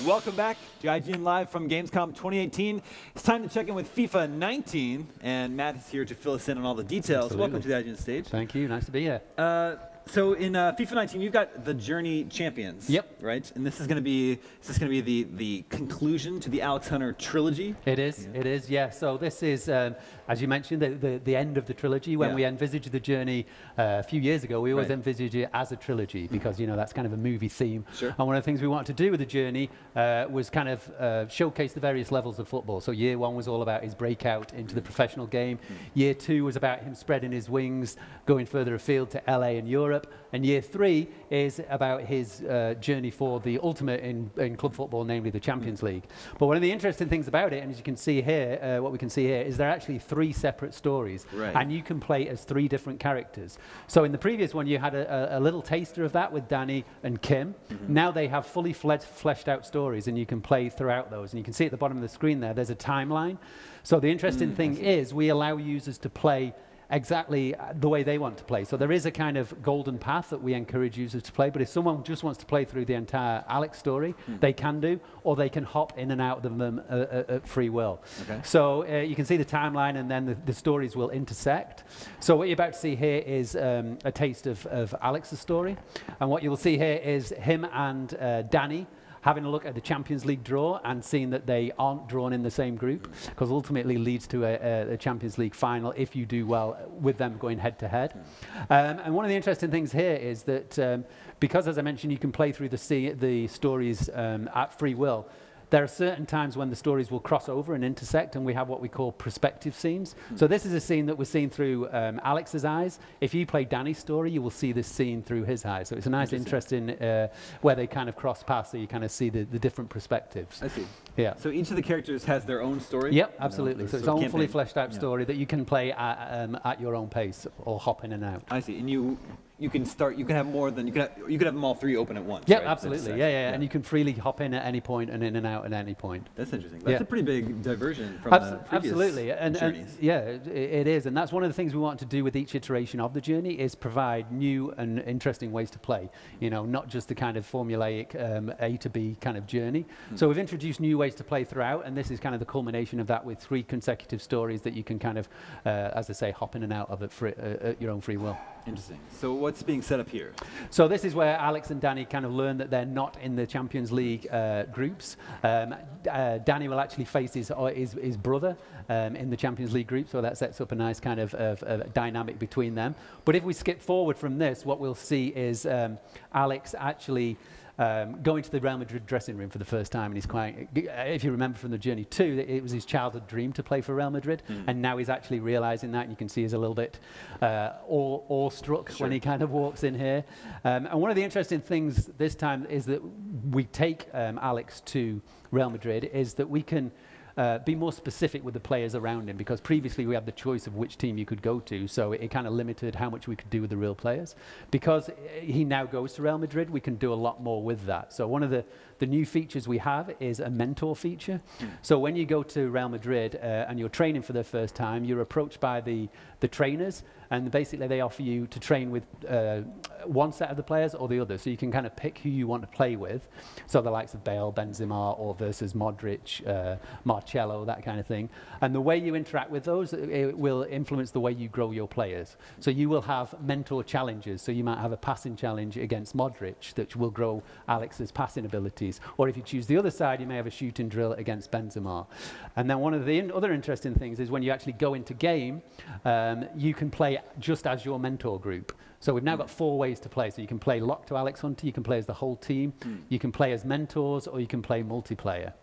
Welcome back to IGN Live from Gamescom 2018. It's time to check in with FIFA 19, and Matt is here to fill us in on all the details. Absolutely. Welcome to the IGN stage. Thank you. Nice to be here. So in FIFA 19, you've got the Journey champions. Yep. Right, and this is going to be the conclusion to the Alex Hunter trilogy. It is. Yeah. It is. Yeah. So this is, as you mentioned, the end of the trilogy. When we envisaged the Journey a few years ago, we always envisaged it as a trilogy because that's kind of a movie theme. Sure. And one of the things we wanted to do with the Journey was kind of showcase the various levels of football. So year one was all about his breakout into the professional game. Year two was about him spreading his wings, going further afield to LA and Europe. And year three is about his journey for the ultimate in club football, namely the Champions League. But one of the interesting things about it, and as you can see here, what we can see here, is there are actually 3 separate stories. Right. And you can play as 3 different characters. So in the previous one, you had a little taster of that with Danny and Kim. Now they have fully fleshed out stories, and you can play throughout those. And you can see at the bottom of the screen there's a timeline. So the interesting thing is we allow users to play exactly the way they want to play. So there is a kind of golden path that we encourage users to play, but if someone just wants to play through the entire Alex story, they can do, or they can hop in and out of them at free will. Okay. So you can see the timeline, and then the stories will intersect. So what you're about to see here is a taste of Alex's story, and what you will see here is him and Danny having a look at the Champions League draw and seeing that they aren't drawn in the same group, because ultimately leads to a Champions League final if you do well with them going head to head. And one of the interesting things here is that because, as I mentioned, you can play through the stories at free will, there are certain times when the stories will cross over and intersect, and we have what we call perspective scenes. So this is a scene that we're seeing through Alex's eyes. If you play Danny's story, you will see this scene through his eyes. So it's a nice, interesting where they kind of cross paths, so you kind of see the different perspectives. I see. Yeah. So each of the characters has their own story? Yep, absolutely. So it's own fully fleshed out Yeah. story that you can play at your own pace or hop in and out. I see. And you can start. You can have more than you could have them all 3 open at once. Yeah, right? absolutely. Yeah. And you can freely hop in at any point and in and out at any point. That's interesting. That's a pretty big diversion from the previous absolutely. journeys. It is, and that's one of the things we want to do with each iteration of the Journey is provide new and interesting ways to play. Not just the kind of formulaic A to B kind of journey. So we've introduced new ways to play throughout, and this is kind of the culmination of that with 3 consecutive stories that you can kind of, as I say, hop in and out of at your own free will. Interesting. So what's being set up here? So this is where Alex and Danny kind of learn that they're not in the Champions League groups. Danny will actually face his brother in the Champions League group, so that sets up a nice kind of dynamic between them. But if we skip forward from this, what we'll see is Alex actually going to the Real Madrid dressing room for the first time, and he's quite, if you remember from the Journey 2, it was his childhood dream to play for Real Madrid, and now he's actually realizing that, and you can see he's a little bit awestruck when he kind of walks in here. And one of the interesting things this time is that we take Alex to Real Madrid, is that we can be more specific with the players around him, because previously we had the choice of which team you could go to, so it kind of limited how much we could do with the real players. Because he now goes to Real Madrid, we can do a lot more with that. So one of the new features we have is a mentor feature. So when you go to Real Madrid and you're training for the first time, you're approached by the trainers, and basically they offer you to train with one set of the players or the other, so you can kind of pick who you want to play with. So the likes of Bale, Benzema, or versus Modric, Marcelo, that kind of thing. And the way you interact with those, it will influence the way you grow your players. So you will have mentor challenges. So you might have a passing challenge against Modric that will grow Alex's passing abilities. Or if you choose the other side, you may have a shooting drill against Benzema. And then one of the other interesting things is when you actually go into game, you can play just as your mentor group. So we've now got 4 ways to play. So you can play locked to Alex Hunter, you can play as the whole team, you can play as mentors, or you can play multiplayer.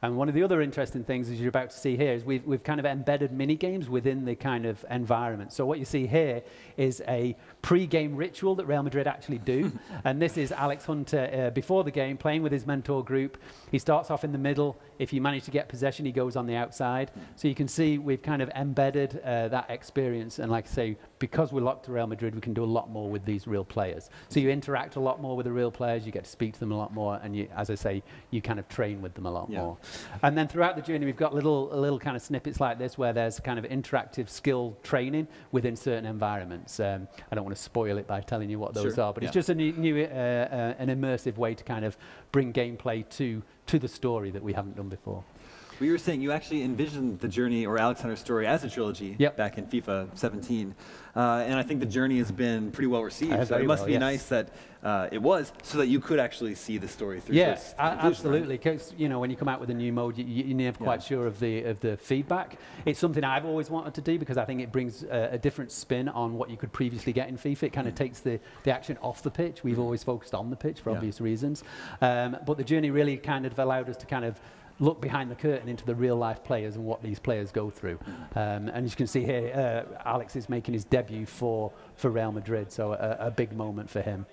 And one of the other interesting things, as you're about to see here, is we've kind of embedded mini games within the kind of environment. So what you see here is a pre-game ritual that Real Madrid actually do. And this is Alex Hunter before the game, playing with his mentor group. He starts off in the middle. If you manage to get possession, he goes on the outside. So you can see we've kind of embedded that experience. And like I say, because we're locked to Real Madrid, we can do a lot more with these real players. So you interact a lot more with the real players, you get to speak to them a lot more, and you, as I say, you kind of train with them a lot more. And then throughout the journey, we've got little kind of snippets like this where there's kind of interactive skill training within certain environments. I don't want to spoil it by telling you what those are, but it's just a new an immersive way to kind of bring gameplay to the story that we haven't done before. Well, you were saying you actually envisioned the journey or Alexander's story as a trilogy back in FIFA 17. And I think the journey has been pretty well received. So it must be nice that it was, so that you could actually see the story through. Yes, absolutely. Because when you come out with a new mode, you're never quite sure of the feedback. It's something I've always wanted to do because I think it brings a different spin on what you could previously get in FIFA. It kind of takes the action off the pitch. We've always focused on the pitch for obvious reasons. But the journey really kind of allowed us to kind of look behind the curtain into the real life players and what these players go through. And as you can see here, Alex is making his debut for Real Madrid, so a big moment for him.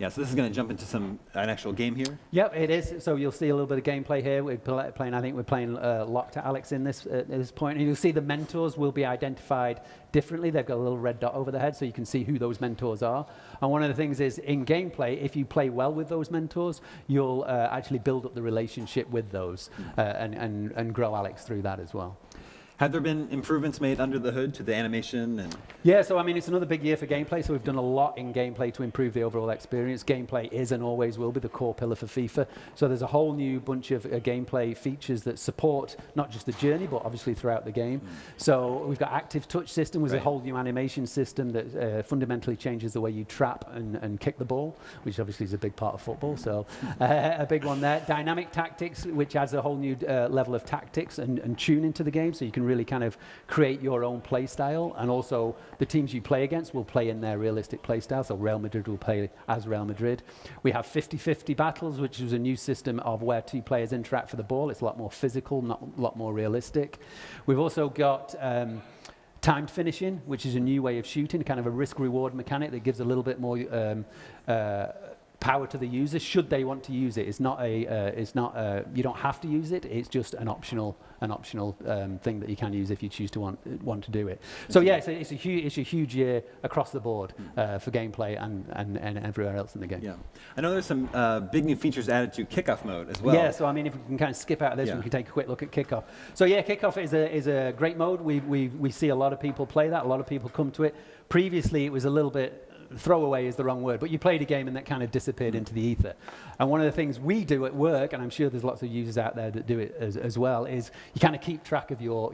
Yeah, so this is going to jump into an actual game here. Yep, it is. So you'll see a little bit of gameplay here. We're playing. I think we're playing locked to Alex in this at this point. And you'll see the mentors will be identified differently. They've got a little red dot over the head, so you can see who those mentors are. And one of the things is in gameplay, if you play well with those mentors, you'll actually build up the relationship with those and grow Alex through that as well. Have there been improvements made under the hood to the animation? Yeah, so I mean, it's another big year for gameplay, so we've done a lot in gameplay to improve the overall experience. Gameplay is and always will be the core pillar for FIFA. So there's a whole new bunch of gameplay features that support not just the journey, but obviously throughout the game. So we've got active touch system, which is a whole new animation system that fundamentally changes the way you trap and kick the ball, which obviously is a big part of football, so a big one there. Dynamic tactics, which adds a whole new level of tactics and tuning to the game, so you can really kind of create your own play style, and also the teams you play against will play in their realistic play style, so Real Madrid will play as Real Madrid. We have 50-50 battles, which is a new system of where two players interact for the ball. It's a lot more physical, a lot more realistic. We've also got timed finishing, which is a new way of shooting, kind of a risk-reward mechanic that gives a little bit more power to the user should they want to use it. It's not you don't have to use it. It's just an optional thing that you can use if you choose to want to do it. So yeah, it's a huge year across the board for gameplay and everywhere else in the game. Yeah, I know there's some big new features added to Kickoff mode as well. Yeah, so I mean, if we can kind of skip out of this, we can take a quick look at Kickoff. So yeah, Kickoff is a great mode. We see a lot of people play that. A lot of people come to it. Previously, it was a little bit. Throwaway is the wrong word, but you played a game and that kind of disappeared into the ether. And one of the things we do at work, and I'm sure there's lots of users out there that do it as well, is you kind of keep track of your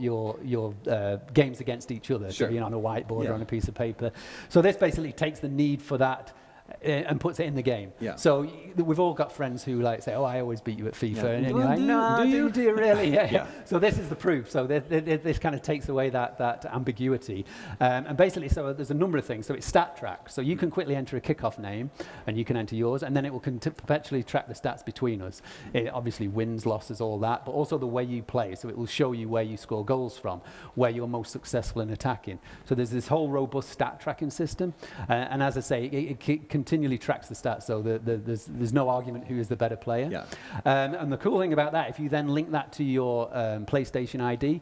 games against each other. Sure. So, on a whiteboard or on a piece of paper. So this basically takes the need for that and puts it in the game. Yeah. So we've all got friends who say, "Oh, I always beat you at FIFA," and you're like, "No, do you really?" Yeah. So this is the proof. So this kind of takes away that ambiguity. And basically, so there's a number of things. So it's stat track. So you can quickly enter a Kickoff name, and you can enter yours, and then it will perpetually track the stats between us. It obviously wins, losses, all that, but also the way you play. So it will show you where you score goals from, where you're most successful in attacking. So there's this whole robust stat tracking system. And as I say, it continually tracks the stats, so there's no argument who is the better player. Yeah. And the cool thing about that, if you then link that to your PlayStation ID,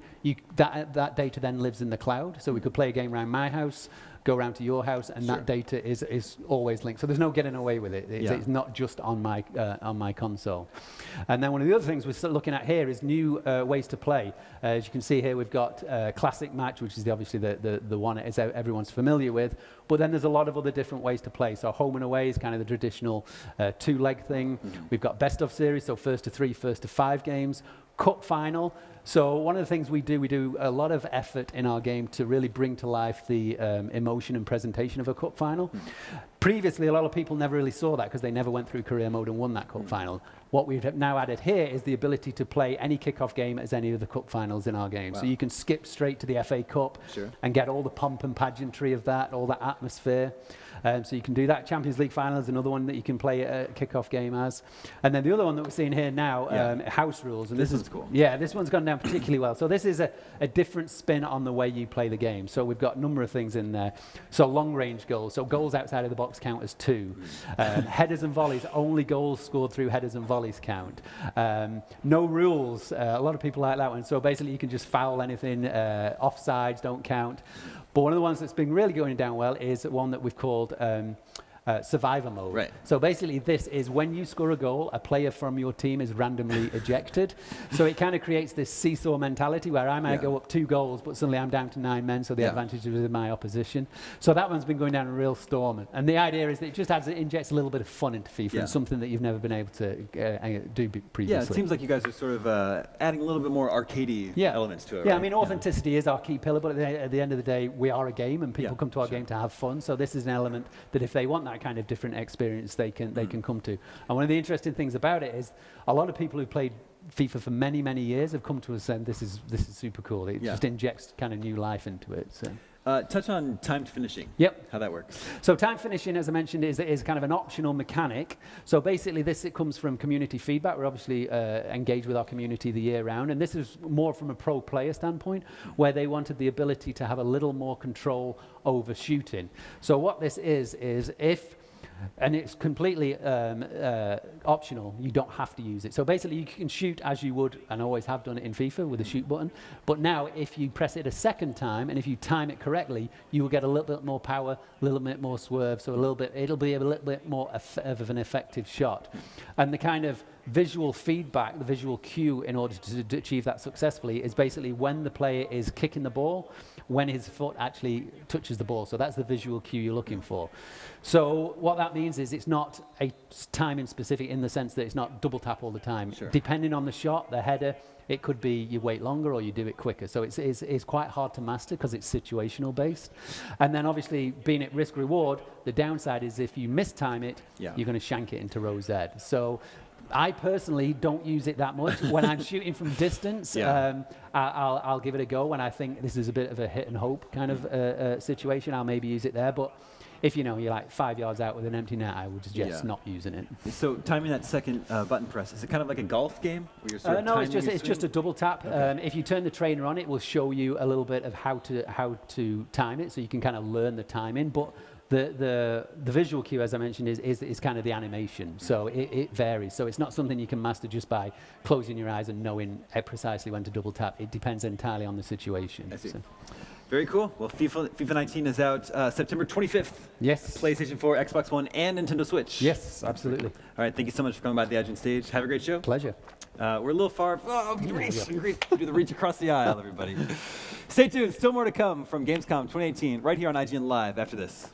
that data then lives in the cloud. So we could play a game around my house, go around to your house, and that data is always linked. So there's no getting away with it. It's not just on my console. And then one of the other things we're looking at here is new ways to play. As you can see here, we've got Classic Match, which is obviously the one everyone's familiar with. But then there's a lot of other different ways to play. So home and away is kind of the traditional two-leg thing. We've got best of series, so first to 3, first to 5 games. Cup final. So one of the things we do a lot of effort in our game to really bring to life the emotion and presentation of a cup final. Previously, a lot of people never really saw that because they never went through career mode and won that cup final. What we've now added here is the ability to play any kickoff game as any of the cup finals in our game. Wow. So you can skip straight to the FA Cup and get all the pomp and pageantry of that, all that atmosphere. So you can do that. Champions League final is another one that you can play a kickoff game as. And then the other one that we're seeing here now, house rules. And this is cool. Yeah, this one's gone down particularly well. So this is a different spin on the way you play the game. So we've got a number of things in there. So long range goals. So goals outside of the box count as 2. Headers and volleys, only goals scored through headers and volleys count. No rules. A lot of people like that one. So basically you can just foul anything. Offsides don't count. But one of the ones that's been really going down well is one that we've called survivor mode. Right. So basically this is when you score a goal, a player from your team is randomly ejected. So it kind of creates this seesaw mentality where I might go up 2 goals, but suddenly I'm down to 9 men, so the advantage is with my opposition. So that one's been going down a real storm. And the idea is that it just injects a little bit of fun into FIFA and something that you've never been able to do previously. Yeah, it seems like you guys are sort of adding a little bit more arcadey elements to it. Yeah, right? I mean, authenticity is our key pillar, but at the end of the day, we are a game and people come to our game to have fun. So this is an element that if they want that kind of different experience, they can come to. And one of the interesting things about it is a lot of people who played FIFA for many, many years have come to us saying this is super cool. It just injects kind of new life into it. So. Touch on timed finishing. Yep. How that works. So time finishing, as I mentioned, is kind of an optional mechanic. So basically it comes from community feedback. We're obviously engaged with our community the year round. And this is more from a pro player standpoint, where they wanted the ability to have a little more control over shooting. So what this is if, and it's completely optional, you don't have to use it. So basically you can shoot as you would, and always have done it in FIFA with the shoot button, but now if you press it a second time, and if you time it correctly, you will get a little bit more power, a little bit more swerve, so it'll be a little bit more of an effective shot. And the kind of visual feedback, the visual cue in order to achieve that successfully is basically when the player is kicking the ball, when his foot actually touches the ball. So that's the visual cue you're looking for. So what that means is it's not a timing specific in the sense that it's not double tap all the time. Sure. Depending on the shot, the header, it could be you wait longer or you do it quicker. So it's quite hard to master because it's situational based. And then obviously being at risk reward, the downside is if you mistime it, you're going to shank it into row Z. So I personally don't use it that much. When I'm shooting from distance, I'll give it a go. When I think this is a bit of a hit and hope kind of situation, I'll maybe use it there. But if you're like 5 yards out with an empty net, I would suggest not using it. So timing that second button press, is it kind of like a golf game? Where you're sort of no, it's just a double tap. Okay. If you turn the trainer on, it will show you a little bit of how to time it, so you can kind of learn the timing. But the visual cue, as I mentioned, is kind of the animation. So it varies. So it's not something you can master just by closing your eyes and knowing precisely when to double tap. It depends entirely on the situation. I see. So. Very cool. Well, FIFA 19 is out September 25th. Yes. PlayStation 4, Xbox One, and Nintendo Switch. Yes, absolutely. All right, thank you so much for coming by the Adjun stage. Have a great show. Pleasure. We're a little far. Great. Do the reach across the aisle, everybody. Stay tuned. Still more to come from Gamescom 2018 right here on IGN Live after this.